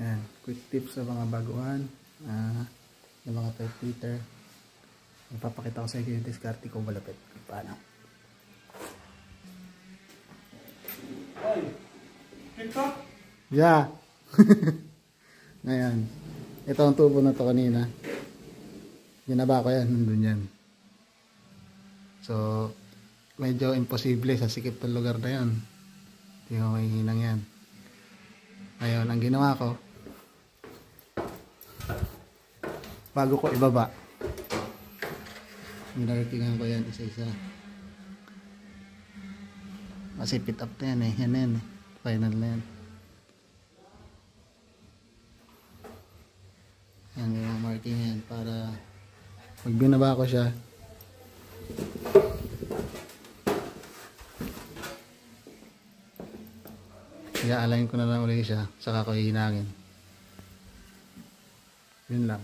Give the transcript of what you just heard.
Ayan, quick tips sa mga baguhan, yung mga third tweeter. Ipapakita ko sa inyo yung diskarte ko malapit. Paano? Oy! TikTok? Yeah! Ngayon, ito ang tubo na to kanina. Ginaba ko yan, nandun yan. So, medyo imposible sa sikip ng lugar na yan. Hindi ko mahihinang yan. Ngayon, ang ginawa ko, bago ko ibaba, minarkingan ko yan isa-isa. Kasi pit up na yan eh. Yan na yan eh. Final na yan. Yan yung marking yan para pag binaba ko siya, i-align ko na lang ulit siya, saka ko hihinangin. Yun lang.